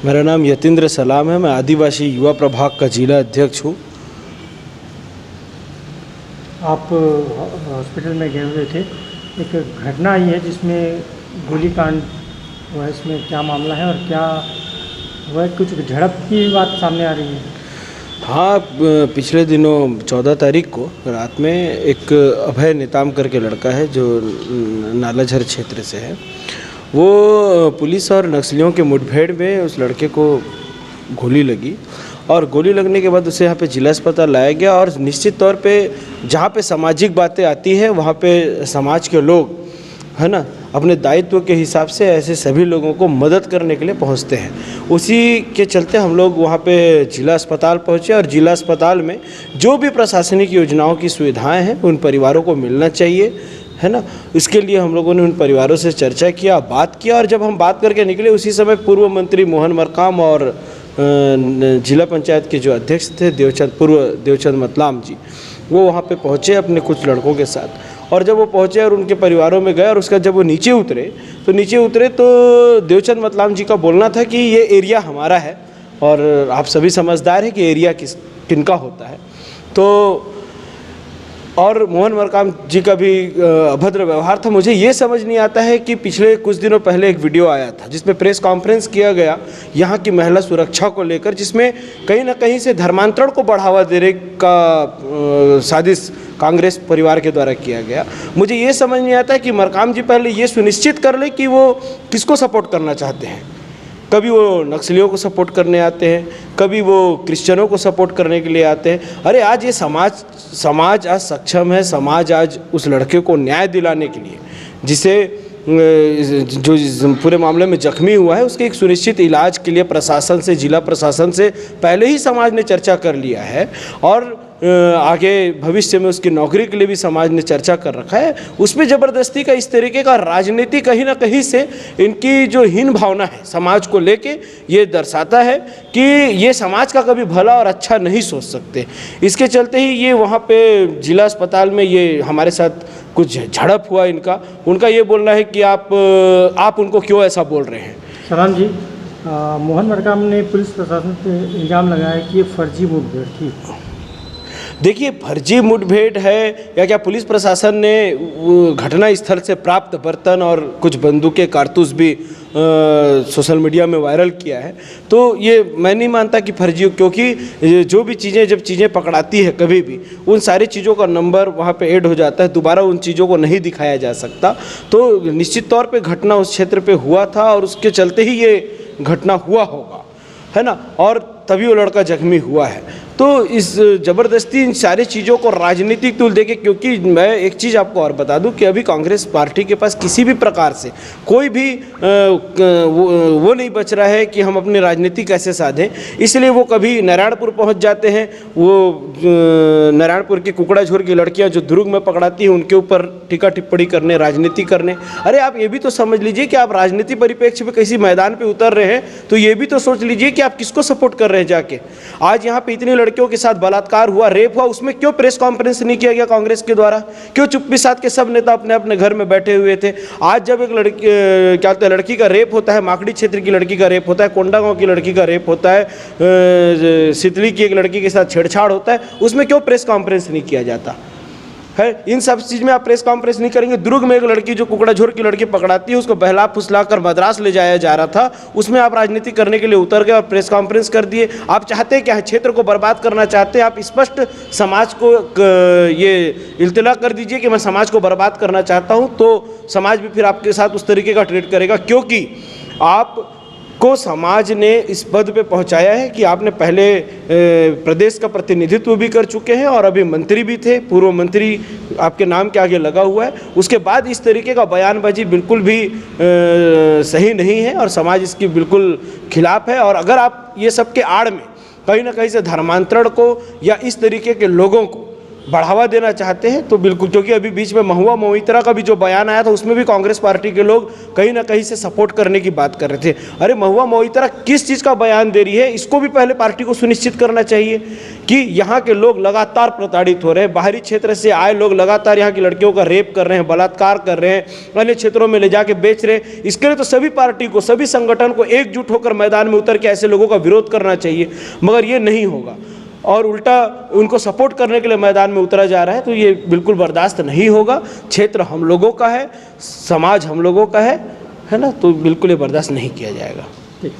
मेरा नाम यतीन्द्र सलाम है। मैं आदिवासी युवा प्रभाग का जिला अध्यक्ष हूँ। आप हॉस्पिटल में गए हुए थे, एक घटना आई है जिसमें गोलीकांड हुआ है। इसमें क्या मामला है और क्या हुआ? कुछ झड़प की बात सामने आ रही है। हाँ, पिछले दिनों 14 तारीख को रात में एक अभय नेताम करके लड़का है जो नालाझर क्षेत्र से है। वो पुलिस और नक्सलियों के मुठभेड़ में उस लड़के को गोली लगी और गोली लगने के बाद उसे यहाँ पे जिला अस्पताल लाया गया। और निश्चित तौर पे जहाँ पे सामाजिक बातें आती है वहाँ पे समाज के लोग है ना अपने दायित्व के हिसाब से ऐसे सभी लोगों को मदद करने के लिए पहुँचते हैं। उसी के चलते हम लोग वहाँ पे जिला अस्पताल पहुँचे और जिला अस्पताल में जो भी प्रशासनिक योजनाओं की सुविधाएं हैं उन परिवारों को मिलना चाहिए, है ना। इसके लिए हम लोगों ने उन परिवारों से चर्चा किया, बात किया। और जब हम बात करके निकले उसी समय पूर्व मंत्री मोहन मरकाम और जिला पंचायत के जो अध्यक्ष थे देवचंद मतलाम जी, वो वहाँ पे पहुँचे अपने कुछ लड़कों के साथ। और जब वो पहुँचे और उनके परिवारों में गए और उसका जब वो नीचे उतरे तो देवचंद मतलाम जी का बोलना था कि ये एरिया हमारा है और आप सभी समझदार हैं कि एरिया किनका होता है। तो और मोहन मरकाम जी का भी अभद्र व्यवहार था। मुझे ये समझ नहीं आता है कि पिछले कुछ दिनों पहले एक वीडियो आया था जिसमें प्रेस कॉन्फ्रेंस किया गया यहाँ की महिला सुरक्षा को लेकर, जिसमें कहीं ना कहीं से धर्मांतरण को बढ़ावा देने का साजिश कांग्रेस परिवार के द्वारा किया गया। मुझे ये समझ नहीं आता है कि मरकाम जी पहले ये सुनिश्चित कर ले कि वो किसको सपोर्ट करना चाहते हैं। कभी वो नक्सलियों को सपोर्ट करने आते हैं, कभी वो क्रिश्चियनों को सपोर्ट करने के लिए आते हैं। अरे आज ये समाज आज सक्षम है। समाज आज उस लड़के को न्याय दिलाने के लिए, जिसे जो पूरे मामले में जख्मी हुआ है, उसके एक सुनिश्चित इलाज के लिए प्रशासन से, जिला प्रशासन से पहले ही समाज ने चर्चा कर लिया है। और आगे भविष्य में उसकी नौकरी के लिए भी समाज ने चर्चा कर रखा है। उसमें ज़बरदस्ती का इस तरीके का राजनीति कहीं ना कहीं से इनकी जो हीन भावना है समाज को लेके, ये दर्शाता है कि ये समाज का कभी भला और अच्छा नहीं सोच सकते। इसके चलते ही ये वहाँ पे जिला अस्पताल में ये हमारे साथ कुछ झड़प हुआ उनका ये बोलना है कि आप उनको क्यों ऐसा बोल रहे हैं। सलाम जी, मोहन मरकाम ने पुलिस प्रशासन पे इल्ज़ाम लगाया कि ये फर्जी मुठभेड़ थी। देखिए, फर्जी मुठभेड़ है या क्या पुलिस प्रशासन ने घटना स्थल से प्राप्त बर्तन और कुछ बंदूकें, कारतूस भी सोशल मीडिया में वायरल किया है, तो ये मैं नहीं मानता कि फर्जी हो। क्योंकि जो भी जब चीज़ें पकड़ाती है कभी भी उन सारी चीज़ों का नंबर वहाँ पे ऐड हो जाता है, दोबारा उन चीज़ों को नहीं दिखाया जा सकता। तो निश्चित तौर पे घटना उस क्षेत्र पे हुआ था और उसके चलते ही ये घटना हुआ होगा, है ना। और तभी वो लड़का जख्मी हुआ है। तो इस ज़बरदस्ती इन सारी चीज़ों को राजनीतिक तूल देके, क्योंकि मैं एक चीज़ आपको और बता दूं कि अभी कांग्रेस पार्टी के पास किसी भी प्रकार से कोई भी वो नहीं बच रहा है कि हम अपनी राजनीति कैसे साधें। इसलिए वो कभी नारायणपुर पहुंच जाते हैं, वो नारायणपुर की कुकड़ाझोर की लड़कियां जो दुर्ग में पकड़ाती हैं उनके ऊपर टीका टिप्पणी करने, राजनीति करने। अरे आप ये भी तो समझ लीजिए कि आप राजनीति परिप्रेक्ष्य में किसी मैदान पर उतर रहे हैं तो ये भी तो सोच लीजिए कि आप किसको सपोर्ट कर रहे हैं। जाके आज यहाँ पे इतनी लड़कियों के साथ बलात्कार हुआ, रेप हुआ, उसमें क्यों प्रेस कॉन्फ्रेंस नहीं किया गया कांग्रेस के द्वारा? क्यों चुप्पी साध के सब नेता अपने अपने घर में बैठे हुए थे? आज जब एक लड़की का रेप होता है, माकड़ी क्षेत्र की लड़की का रेप होता है, कोंडागांव की लड़की का रेप होता है, सितली की एक लड़की के साथ छेड़छाड़ होता है, उसमें क्यों प्रेस कॉन्फ्रेंस नहीं किया जाता है? इन सब चीज़ में आप प्रेस कॉन्फ्रेंस नहीं करेंगे। दुर्ग में एक लड़की जो कुकड़ाझोर की लड़की पकड़ाती है, उसको बहला फुसला कर मद्रास ले जाया जा रहा था, उसमें आप राजनीति करने के लिए उतर गए और प्रेस कॉन्फ्रेंस कर दिए। आप चाहते हैं क्या? क्षेत्र को बर्बाद करना चाहते हैं आप? स्पष्ट समाज को ये इल्तिला कर दीजिए कि मैं समाज को बर्बाद करना चाहता हूँ, तो समाज भी फिर आपके साथ उस तरीके का ट्रीट करेगा। क्योंकि आप को समाज ने इस पद पे पहुंचाया है कि आपने पहले प्रदेश का प्रतिनिधित्व भी कर चुके हैं और अभी मंत्री भी थे, पूर्व मंत्री आपके नाम के आगे लगा हुआ है। उसके बाद इस तरीके का बयानबाजी बिल्कुल भी सही नहीं है और समाज इसकी बिल्कुल खिलाफ है। और अगर आप ये सब के आड़ में कहीं ना कहीं से धर्मांतरण को या इस तरीके के लोगों को बढ़ावा देना चाहते हैं तो बिल्कुल, क्योंकि अभी बीच में महुआ मोइत्रा का भी जो बयान आया था उसमें भी कांग्रेस पार्टी के लोग कहीं ना कहीं से सपोर्ट करने की बात कर रहे थे। अरे महुआ मोइत्रा किस चीज़ का बयान दे रही है, इसको भी पहले पार्टी को सुनिश्चित करना चाहिए कि यहाँ के लोग लगातार प्रताड़ित हो रहे हैं, बाहरी क्षेत्र से आए लोग लगातार यहाँ की लड़कियों का रेप कर रहे हैं, बलात्कार कर रहे हैं, अन्य क्षेत्रों में ले जाके बेच रहे हैं। इसके लिए तो सभी पार्टी को, सभी संगठन को एकजुट होकर मैदान में उतर के ऐसे लोगों का विरोध करना चाहिए, मगर ये नहीं होगा और उल्टा उनको सपोर्ट करने के लिए मैदान में उतरा जा रहा है, तो ये बिल्कुल बर्दाश्त नहीं होगा। क्षेत्र हम लोगों का है, समाज हम लोगों का है ना, तो बिल्कुल ये बर्दाश्त नहीं किया जाएगा। ठीक।